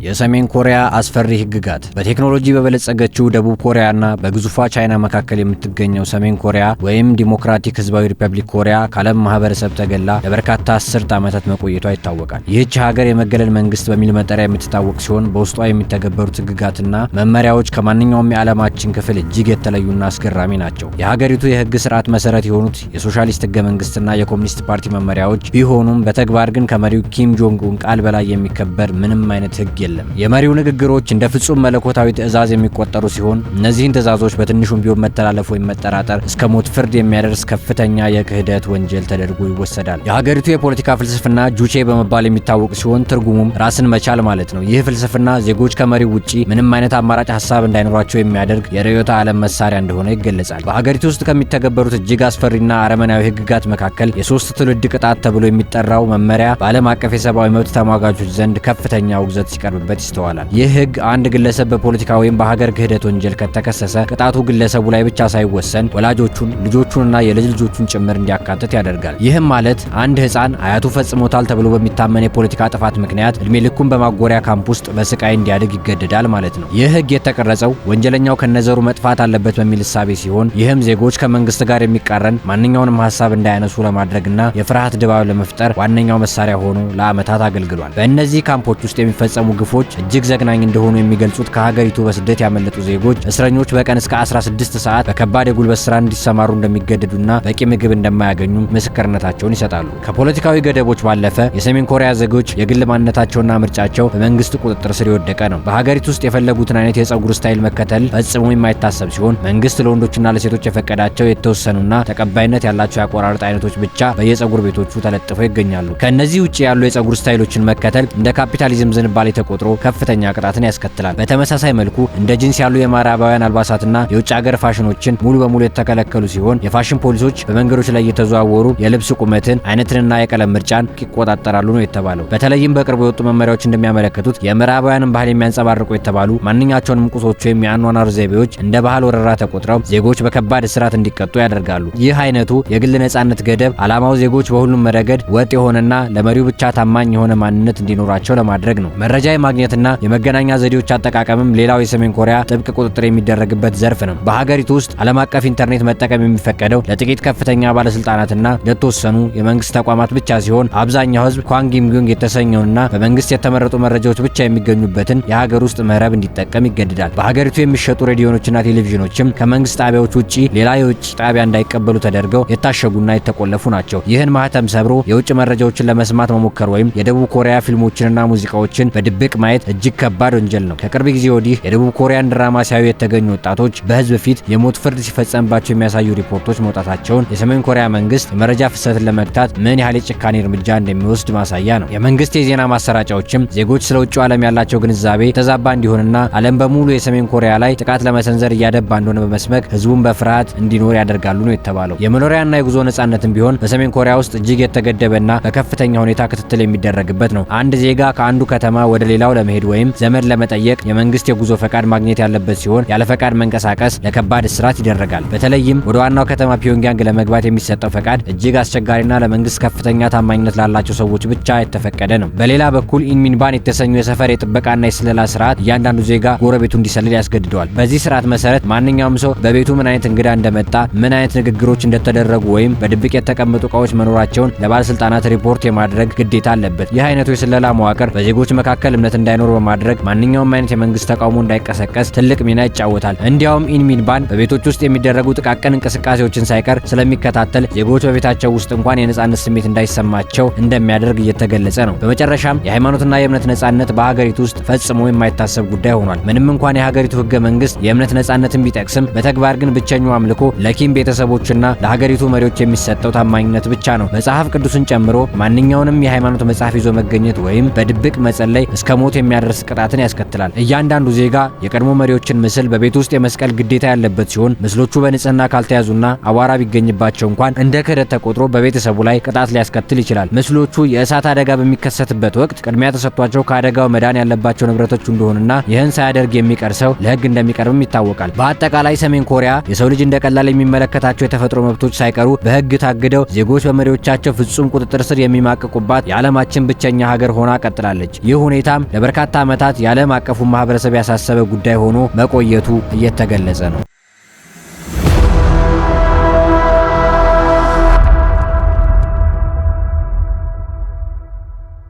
የሰሜን ኮሪያ አስፈሪ ህግጋት። በቴክኖሎጂ በበለጸገችው ደቡብ ኮሪያና በግዙፏ ቻይና መካከል የምትገኘው ሰሜን ኮሪያ ወይም ዲሞክራቲክ ህዝባዊ ሪፐብሊክ ኮሪያ ከዓለም ማህበረሰብ ተገላ ለበርካታ አስርት ዓመታት መቆየቷ ይታወቃል። ይህች ሀገር የመገለል መንግስት በሚል መጠሪያ የምትታወቅ ሲሆን በውስጧ የሚተገበሩት ህግጋትና መመሪያዎች ከማንኛውም የዓለማችን ክፍል እጅግ የተለዩና አስገራሚ ናቸው። የሀገሪቱ የህግ ስርዓት መሰረት የሆኑት የሶሻሊስት ህገ መንግስትና የኮሚኒስት ፓርቲ መመሪያዎች ቢሆኑም በተግባር ግን ከመሪው ኪም ጆንግ ኡን ቃል በላይ የሚከበር ምንም አይነት ህግ የለም። የመሪው ንግግሮች እንደ ፍጹም መለኮታዊ ትዕዛዝ የሚቆጠሩ ሲሆን እነዚህን ትዕዛዞች በትንሹም ቢሆን መተላለፍ ወይም መጠራጠር እስከ ሞት ፍርድ የሚያደርስ ከፍተኛ የክህደት ወንጀል ተደርጎ ይወሰዳል። የሀገሪቱ የፖለቲካ ፍልስፍና ጁቼ በመባል የሚታወቅ ሲሆን ትርጉሙም ራስን መቻል ማለት ነው። ይህ ፍልስፍና ዜጎች ከመሪው ውጪ ምንም አይነት አማራጭ ሀሳብ እንዳይኖራቸው የሚያደርግ የርዕዮተ ዓለም መሳሪያ እንደሆነ ይገለጻል። በሀገሪቱ ውስጥ ከሚተገበሩት እጅግ አስፈሪና አረመናዊ ህግጋት መካከል የሶስት ትውልድ ቅጣት ተብሎ የሚጠራው መመሪያ በዓለም አቀፍ የሰብአዊ መብት ተሟጋቾች ዘንድ ከፍተኛ ውግዘት ሲቀርብበት ይስተዋላል። ይህ ህግ አንድ ግለሰብ በፖለቲካ ወይም በሀገር ክህደት ወንጀል ከተከሰሰ ቅጣቱ ግለሰቡ ላይ ብቻ ሳይወሰን ወላጆቹን፣ ልጆቹንና የልጅ ልጆቹን ጭምር እንዲያካትት ያደርጋል። ይህም ማለት አንድ ህፃን አያቱ ፈጽሞታል ተብሎ በሚታመን የፖለቲካ ጥፋት ምክንያት እድሜ ልኩን በማጎሪያ ካምፕ ውስጥ በስቃይ እንዲያድግ ይገደዳል ማለት ነው። ይህ ህግ የተቀረጸው ወንጀለኛው ከነዘሩ መጥፋት አለበት በሚል እሳቤ ሲሆን ይህም ዜጎች ከመንግስት ጋር የሚቃረን ማንኛውንም ሀሳብ እንዳያነሱ ለማድረግና የፍርሃት ድባብ ለመፍጠር ዋነኛው መሳሪያ ሆኖ ለዓመታት አገልግሏል። በእነዚህ ካምፖች ውስጥ የሚፈጸሙ ግፎች እጅግ ዘግናኝ እንደሆኑ የሚገልጹት ከሀገሪቱ በስደት ያመለጡ ዜጎች እስረኞች በቀን እስከ 16 ሰዓት በከባድ የጉልበት ስራ እንዲሰማሩ እንደሚገደዱና በቂ ምግብ እንደማያገኙ ምስክርነታቸውን ይሰጣሉ። ከፖለቲካዊ ገደቦች ባለፈ የሰሜን ኮሪያ ዜጎች የግል ማንነታቸውና ምርጫቸው በመንግስት ቁጥጥር ስር የወደቀ ነው። በሀገሪቱ ውስጥ የፈለጉትን አይነት የፀጉር ስታይል መከተል ፈጽሞ የማይታሰብ ሲሆን መንግስት ለወንዶችና ለሴቶች የፈቀዳቸው የተወሰኑና ተቀባይነት ያላቸው የአቆራረጥ አይነቶች ብቻ በየፀጉር ቤቶቹ ተለጥፈው ይገኛሉ። ከእነዚህ ውጭ ያሉ የፀጉር ስታይሎችን መከተል እንደ ካፒታሊዝም ዝንባሌ ተቆጥሮ ከፍተኛ ቅጣትን ያስከትላል። በተመሳሳይ መልኩ እንደ ጂንስ ያሉ የምዕራባውያን አልባሳትና የውጭ ሀገር ፋሽኖችን ሙሉ በሙሉ የተከለከሉ ሲሆን የፋሽን ፖሊሶች በመንገዶች ላይ እየተዘዋወሩ የልብስ ቁመትን፣ አይነትንና የቀለም ምርጫን ይቆጣጠራሉ ነው የተባለው። በተለይም በቅርቡ የወጡ መመሪያዎች እንደሚያመለክቱት የምዕራባውያንን ባህል የሚያንጸባርቁ የተባሉ ማንኛቸውንም ቁሶች ወይም የአኗኗር ዘይቤዎች እንደ ባህል ወረራ ተቆጥረው ዜጎች በከባድ እስራት እንዲቀጡ ያደርጋሉ። ይህ አይነቱ የግል ነጻነት ገደብ ዓላማው ዜጎች በሁሉም ረገድ ወጥ የሆነና ለመሪው ብቻ ታማኝ የሆነ ማንነት እንዲኖራቸው ለማድረግ ነው። መረጃ የማግኘትና የመገናኛ ዘዴዎች አጠቃቀምም ሌላው የሰሜን ኮሪያ ጥብቅ ቁጥጥር የሚደረግበት ዘርፍ ነው። በሀገሪቱ ውስጥ ዓለም አቀፍ ኢንተርኔት መጠቀም የሚፈቀደው ለጥቂት ከፍተኛ ባለስልጣናትና ለተወሰኑ የመንግስት ተቋማት ብቻ ሲሆን አብዛኛው ህዝብ ኳንጊምጉንግ የተሰኘውና በመንግስት የተመረጡ መረጃዎች ብቻ የሚገኙበትን የሀገር ውስጥ መረብ እንዲጠቀም ይገድዳል። በሀገሪቱ የሚሸጡ ሬዲዮኖችና ቴሌቪዥኖችም ከመንግስት ጣቢያዎች ውጪ ሌላ የውጭ ጣቢያ እንዳይቀበሉ ተደርገው የታሸጉና የተቆለፉ ናቸው። ይህን ማህተም ሰብሮ የውጭ መረጃዎችን ለመስማት መሞከር ወይም የደቡብ ኮሪያ ፊልሞችንና ሙዚቃዎችን በድብቅ ማየት እጅግ ከባድ ወንጀል ነው። ከቅርብ ጊዜ ወዲህ የደቡብ ኮሪያን ድራማ ሲያዩ የተገኙ ወጣቶች በህዝብ ፊት የሞት ፍርድ ሲፈጸምባቸው የሚያሳዩ ሪፖርቶች መውጣታቸውን የሰሜን ኮሪያ መንግስት የመረጃ ፍሰትን ለመግታት ምን ያህል የጭካኔ እርምጃ እንደሚወስድ ማሳያ ነው። የመንግስት የዜና ማሰራጫዎችም ዜጎች ስለ ውጭው ዓለም ያላቸው ግንዛቤ ተዛባ እንዲሆንና ዓለም በሙሉ የሰሜን ኮሪያ ላይ ጥቃት ለመሰንዘር እያደባ እንደሆነ በመስበክ ህዝቡን በፍርሃት እንዲኖር ያደርጋሉ ነው የተባለው። የመኖሪያና የጉዞ ነጻነትም ቢሆን በሰሜን ኮሪያ ውስጥ እጅግ የተገደበና በከፍተኛ ሁኔታ ክትትል የሚደረግበት ነው። አንድ ዜጋ ከአንዱ ከተማ ወደ ሌላው ለመሄድ ወይም ዘመድ ለመጠየቅ የመንግስት የጉዞ ፈቃድ ማግኘት ያለበት ሲሆን ያለ ፈቃድ መንቀሳቀስ ለከባድ እስራት ይደረጋል። በተለይም ወደ ዋናው ከተማ ፒዮንግያንግ ለመግባት የሚሰጠው ፈቃድ እጅግ አስቸጋሪና ለመንግስት ከፍተኛ ታማኝነት ላላቸው ሰዎች ብቻ የተፈቀደ ነው። በሌላ በኩል ኢንሚንባን የተሰኘው የሰፈር የጥበቃና የስለላ ስርዓት እያንዳንዱ ዜጋ ጎረቤቱ እንዲሰልል ያስገድደዋል። በዚህ ስርዓት መሰረት ማንኛውም ሰው በቤቱ ምን አይነት እንግዳ እንደመጣ፣ ምን አይነት ንግግሮች እንደተደረጉ ወይም በድብቅ የተቀመጡ እቃዎች መኖራቸውን ለባለስልጣናት ሪፖርት የማድረግ ግዴታ አለበት። ይህ አይነቱ የስለላ መዋቅር በዜጎች መካከል እምነት እንዳይኖር በማድረግ ማንኛውም አይነት የመንግስት ተቃውሞ እንዳይቀሰቀስ ትልቅ ሚና ይጫወታል። እንዲያውም ኢንሚንባን በቤቶች ውስጥ የሚደረጉ ጥቃቅን እንቅስቃሴዎችን ሳይቀር ስለሚከታተል ዜጎች በቤታቸው ውስጥ እንኳን የነጻነት ስሜት እንዳይሰማቸው እንደሚያደርግ እየተገለጸ ነው። በመጨረሻም የሃይማኖትና የእምነት ነጻነት በሀገሪቱ ውስጥ ፈጽሞ የማይታሰብ ጉዳይ ሆኗል። ምንም እንኳን የሀገሪቱ ህገ መንግስት የእምነት ነጻነትን ቢጠቅስም በተግባር ግን ብቸኛው አምልኮ ለኪም ቤተሰቦችና ለሀገሪቱ መሪዎች የሚሰጠው ታማኝነት ብቻ ነው። መጽሐፍ ቅዱስን ጨምሮ ማንኛውንም የሃይማኖት መጽሐፍ ይዞ መገኘት ወይም በድብቅ መጸለይ እስከ ሞት የሚያደርስ ቅጣትን ያስከትላል። እያንዳንዱ ዜጋ የቀድሞ መሪዎችን ምስል በቤት ውስጥ የመስቀል ግዴታ ያለበት ሲሆን ምስሎቹ በንጽህና ካልተያዙና አቧራ ቢገኝባቸው እንኳን እንደ ክህደት ተቆጥሮ በቤተሰቡ ላይ ቅጣት ሊያስከትል ይችላል። ምስሎቹ የእሳት አደጋ በሚከሰትበት ወቅት ቅድሚያ ተሰጥቷቸው ከአደጋው መዳን ያለባቸው ንብረቶች እንደሆኑና ይህን ሳያደርግ የሚቀር ሰው ለህግ እንደሚቀርብም ይታወቃል። በአጠቃላይ ሰሜን ኮሪያ የሰው ልጅ እንደቀላል የሚመለከታቸው የተፈጥሮ መብቶች ሳይቀሩ በህግ ታግደው ዜጎች በመሪዎቻቸው ፍጹም ቁጥጥር ስር የሚማቅቁባት የዓለማችን ብቸኛ ሀገር ሆና ቀጥላለች። ይህ ሁኔታም ለበርካታ ዓመታት የዓለም አቀፉ ማህበረሰብ ያሳሰበ ጉዳይ ሆኖ መቆየቱ እየተገለጸ ነው።